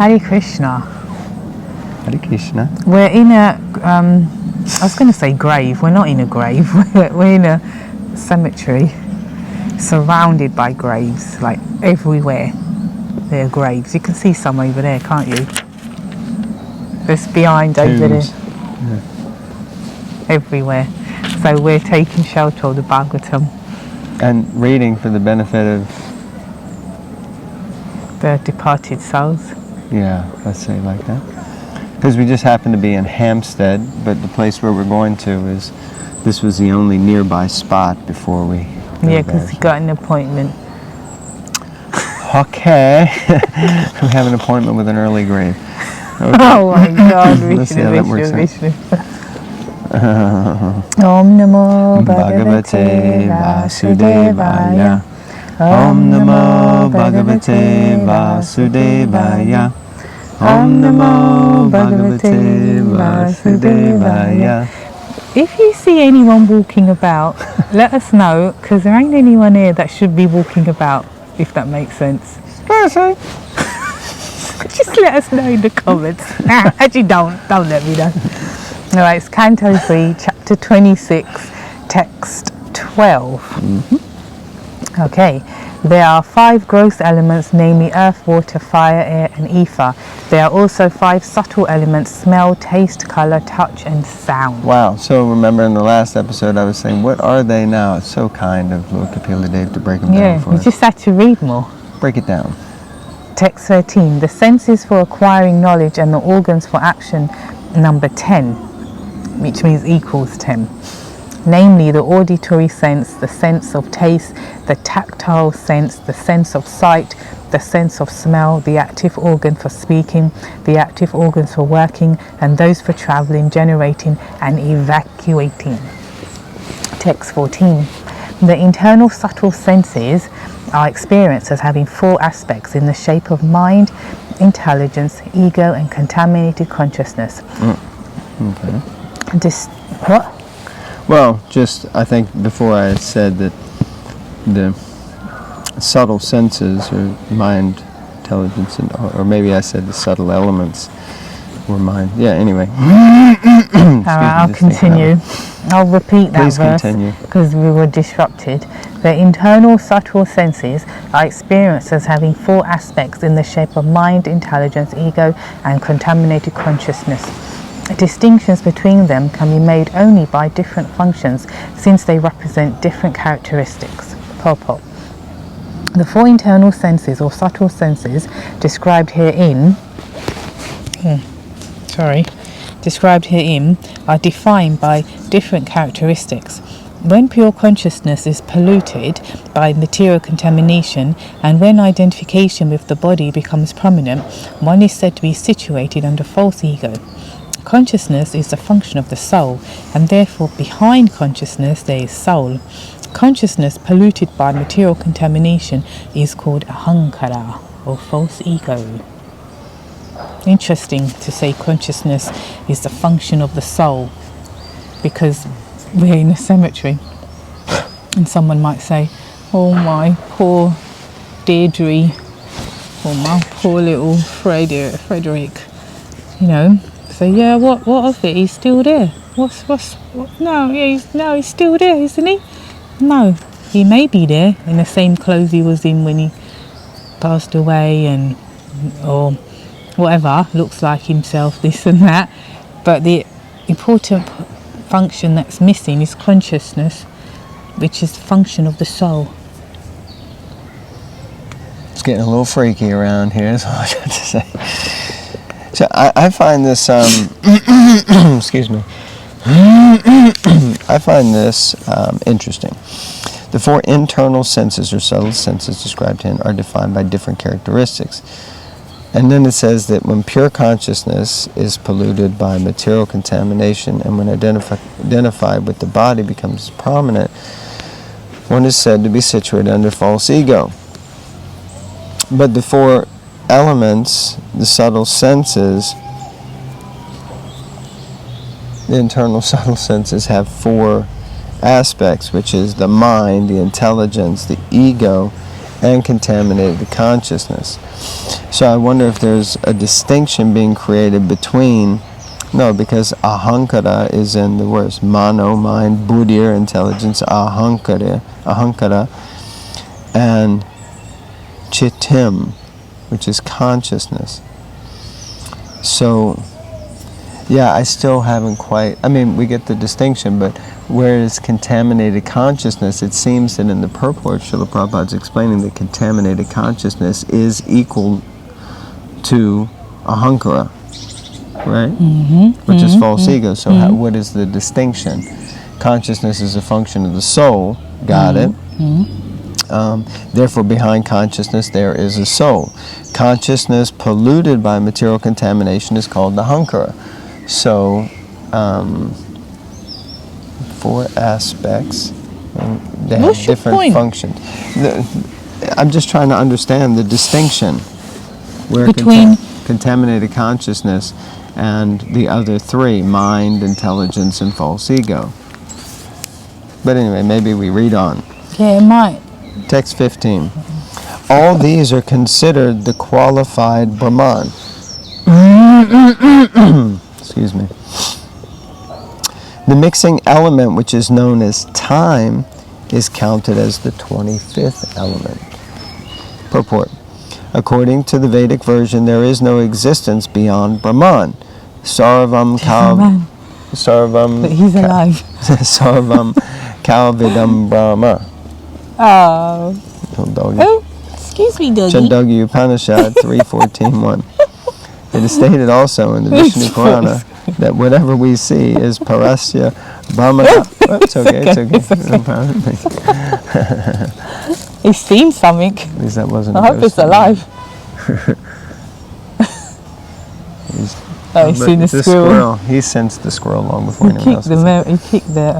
Hare Krishna. Hare Krishna. We're in a, I was going to say grave. We're not in a grave. We're in a cemetery, surrounded by graves, like everywhere. There are graves. You can see some over there, can't you? Just behind over there. Yeah. Everywhere. So we're taking shelter of the Bhagavatam. And reading for the benefit of The departed souls. Yeah, let's say like that. Because we just happen to be in Hampstead, but the place where we're going to this was the only nearby spot before we... Yeah, because he got an appointment. Okay. We have an appointment with an early grave. Okay. Oh my God, Let's see how that works out. Om Namo Bhagavate Vasudevaya. Om Namo Bhagavate Vasudevaya. Om Namo Bhagavate Vasudevaya. If you see anyone walking about, let us know, because there ain't anyone here that should be walking about, if that makes sense. Just let us know in the comments. Actually, don't let me know. Alright, it's Canto 3, Chapter 26, Text 12. Mm-hmm. Okay, there are 5 gross elements, namely earth, water, fire, air and ether. There are also 5 subtle elements, smell, taste, color, touch and sound. Wow, so remember in the last episode I was saying, what are they now? It's so kind of Lord Kapila Dev to break them down for us. Yeah, you just had to read more. Break it down. Text 13, the senses for acquiring knowledge and the organs for action, number 10, which means equals 10. Namely, the auditory sense, the sense of taste, the tactile sense, the sense of sight, the sense of smell, the active organ for speaking, the active organs for working, and those for traveling, generating, and evacuating. Text 14. The internal subtle senses are experienced as having 4 aspects in the shape of mind, intelligence, ego, and contaminated consciousness. Okay. What? Well, just I think before I had said that the subtle senses or mind, intelligence, and, or maybe I said the subtle elements were mind. Yeah, anyway. Alright, I'll continue. I'll repeat that Please verse because we were disrupted. The internal subtle senses are experienced as having 4 aspects in the shape of mind, intelligence, ego, and contaminated consciousness. Distinctions between them can be made only by different functions since they represent different characteristics. Purport. The 4 internal senses or subtle senses described herein are defined by different characteristics. When pure consciousness is polluted by material contamination and when identification with the body becomes prominent, one is said to be situated under false ego. Consciousness is a function of the soul, and therefore behind consciousness there is soul. Consciousness polluted by material contamination is called ahankara, or false ego. Interesting to say consciousness is the function of the soul, because we're in a cemetery. And someone might say, oh my poor Deirdre, or my poor little Frederick, you know. So yeah, what of it? He's still there. He's still there, isn't he? No, he may be there in the same clothes he was in when he passed away, and or whatever, looks like himself, this and that. But the important function that's missing is consciousness, which is the function of the soul. It's getting a little freaky around here, that's all I got to say. So I find this, excuse me, I find this interesting. The 4 internal senses or subtle senses described here are defined by different characteristics. And then it says that when pure consciousness is polluted by material contamination and when identified with the body becomes prominent, one is said to be situated under false ego. But the 4 elements, the subtle senses, the internal subtle senses have 4 aspects, which is the mind, the intelligence, the ego, and contaminated consciousness. So I wonder if there's a distinction being created between, no, because ahankara is in the words mano, mind, buddhir, intelligence, ahankara, and chitim, which is consciousness. So, yeah, I still haven't quite, I mean, we get the distinction, but whereas contaminated consciousness, it seems that in the purport, Srila Prabhupada's explaining that contaminated consciousness is equal to ahankara, right? Which is false ego. So what is the distinction? Consciousness is a function of the soul, got it. Therefore, behind consciousness there is a soul. Consciousness polluted by material contamination is called the ahankara. So, 4 aspects, and they have different functions. I'm just trying to understand the distinction where between contaminated consciousness and the other 3, mind, intelligence, and false ego. But anyway, maybe we read on. Yeah, it might. Text 15. All these are considered the qualified Brahman. Excuse me. The mixing element, which is known as time, is counted as the 25th element. Purport. According to the Vedic version, there is no existence beyond Brahman. Sarvam Kal... Sarvam... But he's alive. Sarvam Kalvidam Brahma. Oh. Little doggy. Oh, excuse me, doggy. Chandogya Upanishad 3.14.1. It is stated also in the Vishnu Purana that whatever we see is parasya brahmana. Oh, it's okay, it's okay. He's seen something. At least that wasn't. I hope it's alive. He's seen the squirrel. He sensed the squirrel long before anyone else. He kicked the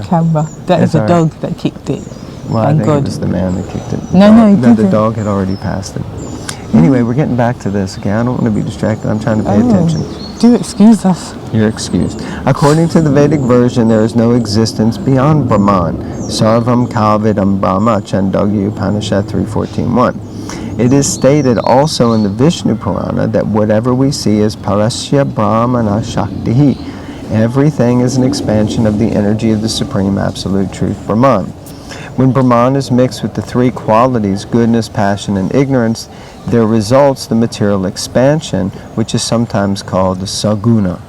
camera. That is the dog that kicked it. Well, I think it was the man that kicked it. No, the dog had already passed it. Anyway, we're getting back to this. Okay, I don't want to be distracted. I'm trying to pay attention. Do excuse us. You're excused. According to the Vedic version, there is no existence beyond Brahman. Sarvam Kalvidam Brahma, Chandogya Upanishad 3.14.1. It is stated also in the Vishnu Purana that whatever we see is parasya brahmana shaktihi. Everything is an expansion of the energy of the Supreme Absolute Truth Brahman. When Brahman is mixed with the 3 qualities, goodness, passion, and ignorance, there results the material expansion, which is sometimes called the saguna.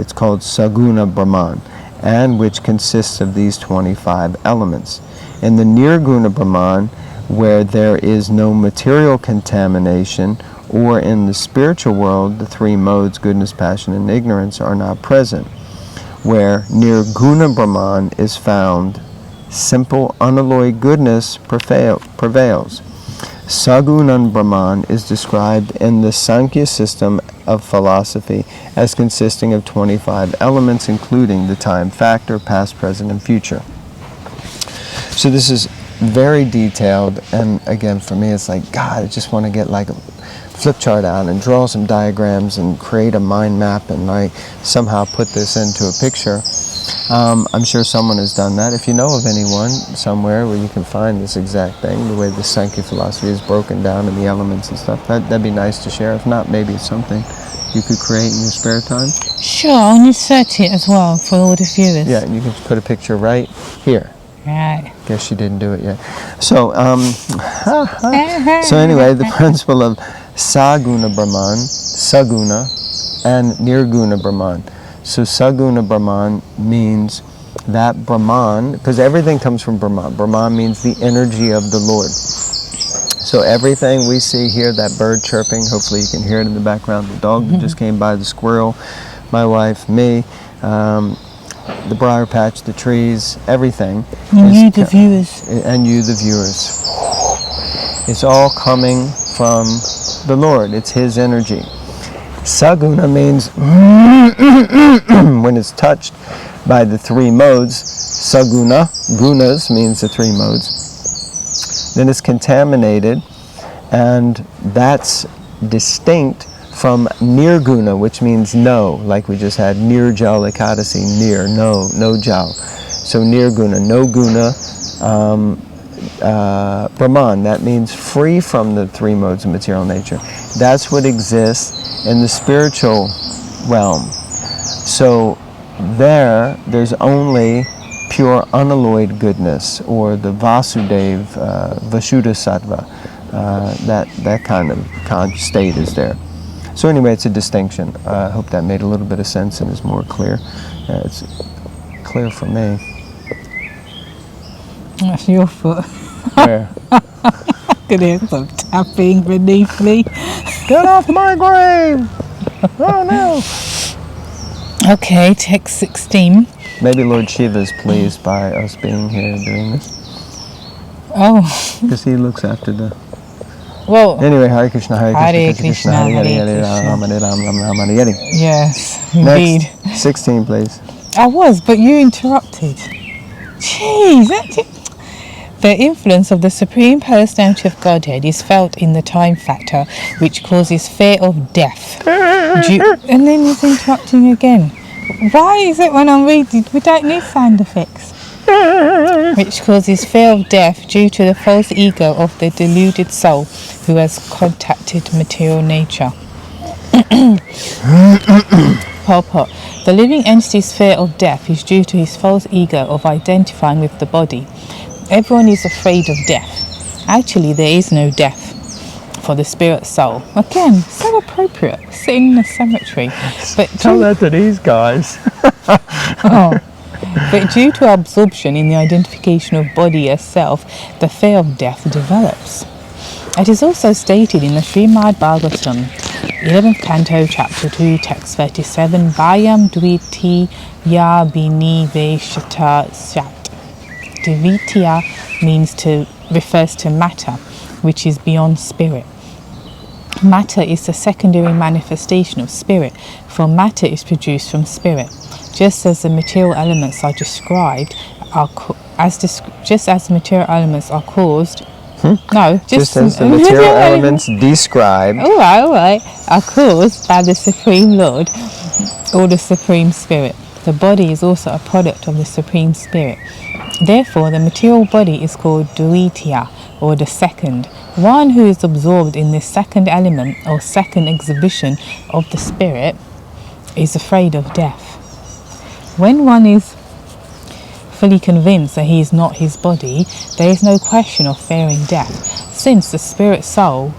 It's called saguna Brahman, and which consists of these 25 elements. In the nirguna Brahman, where there is no material contamination, or in the spiritual world, the 3 modes, goodness, passion, and ignorance, are not present. Where nirguna Brahman is found, simple, unalloyed goodness prevails. Sagunan Brahman is described in the Sankhya system of philosophy as consisting of 25 elements, including the time factor, past, present, and future. So this is very detailed, and again, for me, it's like, God, I just want to get like a flip chart out and draw some diagrams and create a mind map and like somehow put this into a picture. I'm sure someone has done that. If you know of anyone somewhere where you can find this exact thing, the way the Sankhya philosophy is broken down in the elements and stuff, that'd be nice to share. If not, maybe it's something you could create in your spare time. Sure, I'll insert it as well for all the viewers. Yeah, you can put a picture right here. Right. Guess she didn't do it yet. So, so anyway, the principle of Saguna Brahman, Saguna, and Nirguna Brahman. So Saguna Brahman means that Brahman, because everything comes from Brahman. Brahman means the energy of the Lord. So everything we see here, that bird chirping, hopefully you can hear it in the background, the dog that just came by, the squirrel, my wife, me, the briar patch, the trees, everything. And you, the viewers. And you, the viewers. It's all coming from the Lord. It's His energy. Saguna means when it's touched by the 3 modes, saguna, gunas means the 3 modes, then it's contaminated, and that's distinct from nirguna, which means no, like we just had nirjal ekadasi, nir, no jal. So nirguna, no guna, Brahman, that means free from the three modes of material nature. That's what exists in the spiritual realm. So there's only pure unalloyed goodness, or the Vasudev, Vasudha Sattva, that kind of state is there. So anyway, it's a distinction. I hope that made a little bit of sense and is more clear. It's clear for me. That's your foot. Where? I could hear some tapping beneath me. Get off my grave! Oh no! Okay, text 16. Maybe Lord Shiva is pleased by us being here doing this, Oh, because he looks after the... well, Anyway, Hare Krishna, Hare Hare Krishna, Krishna, Krishna, Hare Hare Hare, Krishna. Rama Hare Rama, Rama Hare Hare. yes, indeed. Next, 16, please. I was, but you interrupted. Jeez, the influence of the Supreme Personality of Godhead is felt in the time factor, which causes fear of death. And then he's interrupting again. Why is it when I'm reading, we don't need sound effects? Which causes fear of death due to the false ego of the deluded soul who has contacted material nature. Purport. The living entity's fear of death is due to his false ego of identifying with the body. Everyone is afraid of death. Actually, there is no death for the spirit soul. Again, so appropriate, sitting in a cemetery. But Tell that to these guys. But due to absorption in the identification of body as self, the fear of death develops. It is also stated in the Srimad Bhagavatam, 11th Canto, Chapter 2, Text 37, Bhayam Dviti Ya Bini Veshata Shat. Dvitiya refers to matter, which is beyond spirit. Matter is the secondary manifestation of spirit, for matter is produced from spirit. Just as the material elements are described, just as the material elements are caused. Just as the material elements described. All right, are caused by the Supreme Lord or the Supreme Spirit. The body is also a product of the Supreme Spirit. Therefore, the material body is called Dvitiya, or the second. One who is absorbed in this second element or second exhibition of the spirit is afraid of death. When one is fully convinced that he is not his body, there is no question of fearing death, since the spirit soul...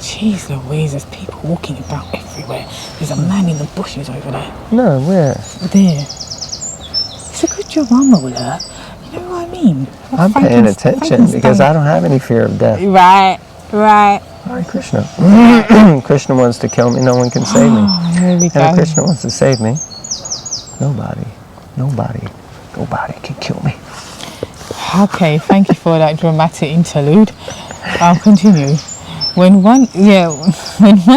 Jeez Louise, there's people walking about everywhere. There's a man in the bushes over there. No, where? There. It's a good job I'm alert. You know what I mean? I'm paying attention because I don't have any fear of death. Right. Hare Krishna. Krishna wants to kill me, no one can save me. There we And go. if Krishna wants to save me, nobody can kill me. Okay, thank you for that dramatic interlude. I'll continue. When one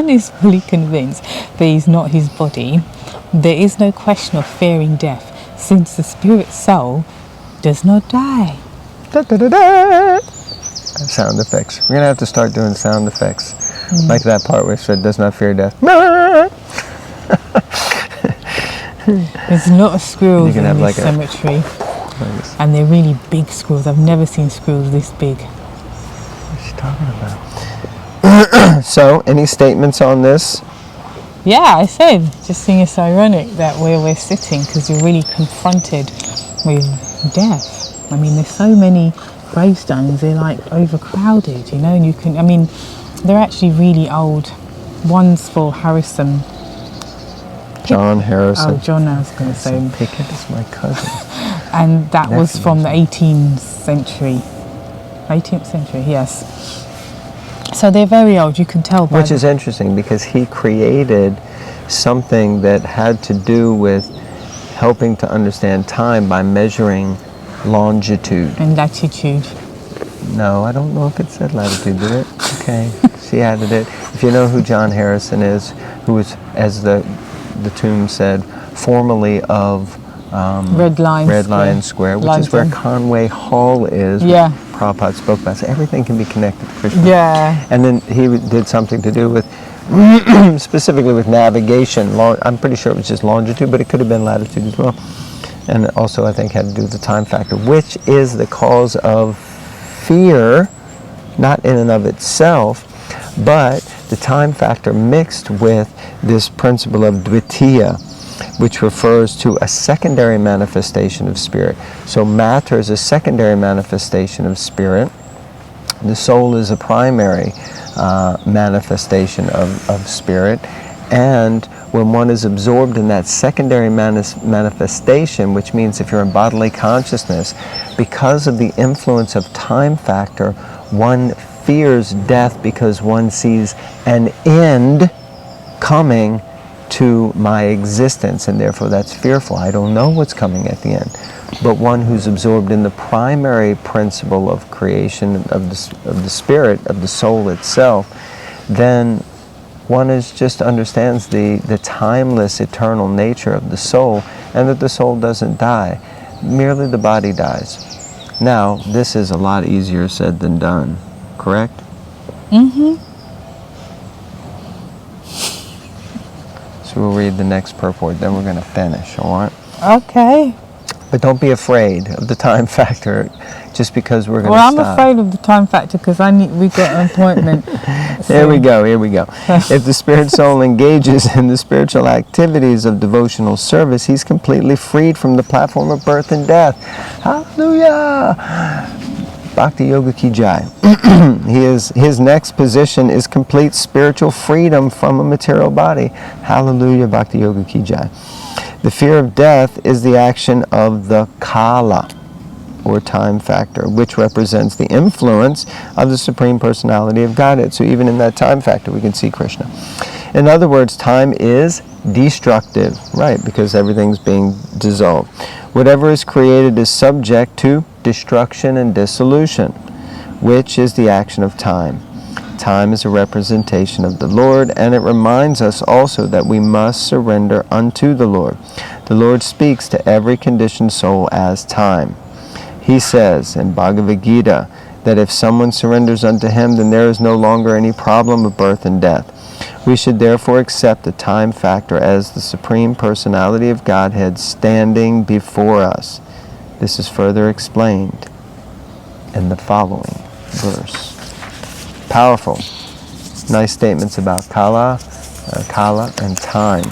is fully convinced that he is not his body, there is no question of fearing death, since the spirit soul does not die. Sound effects. We're gonna have to start doing sound effects, like that part where it said "does not fear death." There's a lot of squirrels in have this cemetery, and they're really big squirrels. I've never seen squirrels this big. What's she talking about? So, any statements on this? Yeah, I said, just think it's ironic that where we're sitting, because you're really confronted with death. I mean, there's so many gravestones, they're like overcrowded, you know, and you can, I mean, they're actually really old. One's for Harrison. John Harrison. Oh, John, I was going to say. Pickett is my cousin. And that was from the 18th century. 18th century, yes. So they're very old, you can tell by... Which is interesting because he created something that had to do with helping to understand time by measuring longitude. And latitude. No, I don't know if it said latitude, did it? Okay, she added it. If you know who John Harrison is, who was, as the tomb said, formerly of Red Lion Square, which is where Conway Hall is. Yeah. Prabhupada spoke about. So everything can be connected to Krishna. Yeah. And then he did something to do with, specifically with navigation. I'm pretty sure it was just longitude, but it could have been latitude as well. And also I think had to do with the time factor, which is the cause of fear, not in and of itself, but the time factor mixed with this principle of dvitiya, which refers to a secondary manifestation of spirit. So matter is a secondary manifestation of spirit. The soul is a primary manifestation of spirit. And when one is absorbed in that secondary manifestation, which means if you're in bodily consciousness, because of the influence of time factor, one fears death because one sees an end coming to my existence, and therefore that's fearful. I don't know what's coming at the end. But one who's absorbed in the primary principle of creation of the spirit, of the soul itself, then one just understands the timeless, eternal nature of the soul, and that the soul doesn't die. Merely the body dies. Now, this is a lot easier said than done, correct? Mm-hmm. So we'll read the next purport, then we're going to finish, all right? Okay. But don't be afraid of the time factor just because we're going to stop. Well, I'm afraid of the time factor because we got an appointment. Here we go. If the spirit soul engages in the spiritual activities of devotional service, he's completely freed from the platform of birth and death. Hallelujah! Bhakti Yoga Ki Jai. His next position is complete spiritual freedom from a material body. Hallelujah, Bhakti Yoga Ki Jai. The fear of death is the action of the Kala, or time factor, which represents the influence of the Supreme Personality of Godhead. So even in that time factor, we can see Krishna. In other words, time is destructive, right, because everything's being dissolved. Whatever is created is subject to destruction and dissolution, which is the action of time. Time is a representation of the Lord, and it reminds us also that we must surrender unto the Lord. The Lord speaks to every conditioned soul as time. He says in Bhagavad Gita that if someone surrenders unto him, then there is no longer any problem of birth and death. We should therefore accept the time factor as the Supreme Personality of Godhead standing before us. This is further explained in the following verse. Powerful. Nice statements about Kala and time.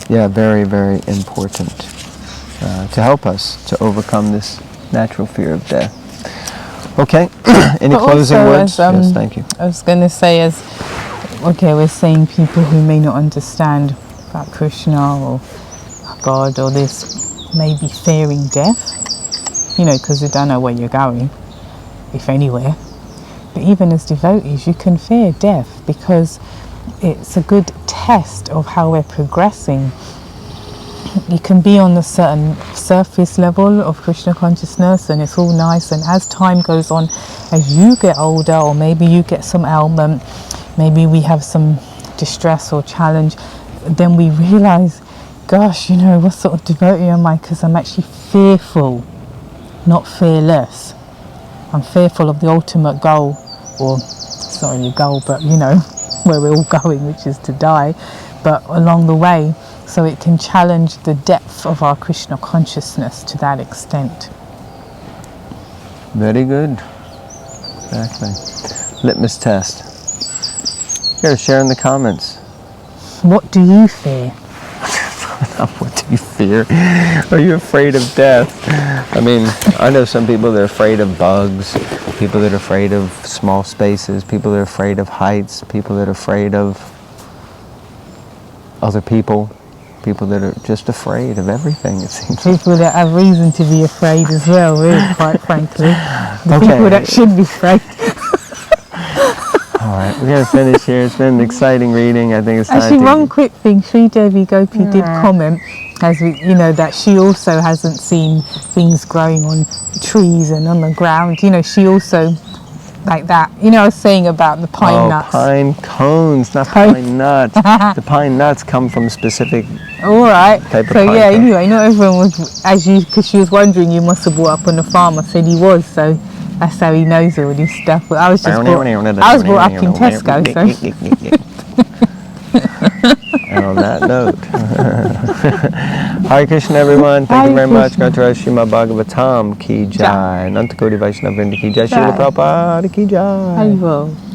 Very, very important to help us to overcome this natural fear of death. Okay, any closing words? Yes, thank you. I was going to say, we're saying people who may not understand about Krishna or God or this may be fearing death, because you don't know where you're going, if anywhere. But even as devotees, you can fear death because it's a good test of how we're progressing. You can be on a certain surface level of Krishna consciousness and it's all nice, and as time goes on, as you get older, or maybe you get some ailment, maybe we have some distress or challenge, then we realize, gosh, what sort of devotee am I? Because I'm actually fearful, not fearless. I'm fearful of the ultimate goal, or sorry, the goal, but where we're all going, which is to die, but along the way. So it can challenge the depth of our Krishna consciousness to that extent. Very good. Exactly. Litmus test. Here, share in the comments. What do you fear? What do you fear? Are you afraid of death? I know some people that are afraid of bugs, people that are afraid of small spaces, people that are afraid of heights, people that are afraid of other people. People that are just afraid of everything, it seems. People that have reason to be afraid as well, really, quite frankly. The people that should be afraid. All right, we're going to finish here. It's been an exciting reading. I think it's time Actually, one quick thing. Sri Devi Gopi did comment, that she also hasn't seen things growing on trees and on the ground. She also, like that. I was saying about the pine nuts. Pine cones, not pine nuts. The pine nuts come from specific all right. type of so pine yeah, cone. anyway, not everyone was, because she was wondering, you must have brought up on the farm. I said he was, so that's how he knows all this stuff. But I was brought up in Tesco, so. And on that note. Hare Krishna, everyone. Thank you very much. Grantaraj Srimad Bhagavatam ki jai. Nantakoti Vaishnava Vrinda ki jai. Srila Prabhupada ki jai.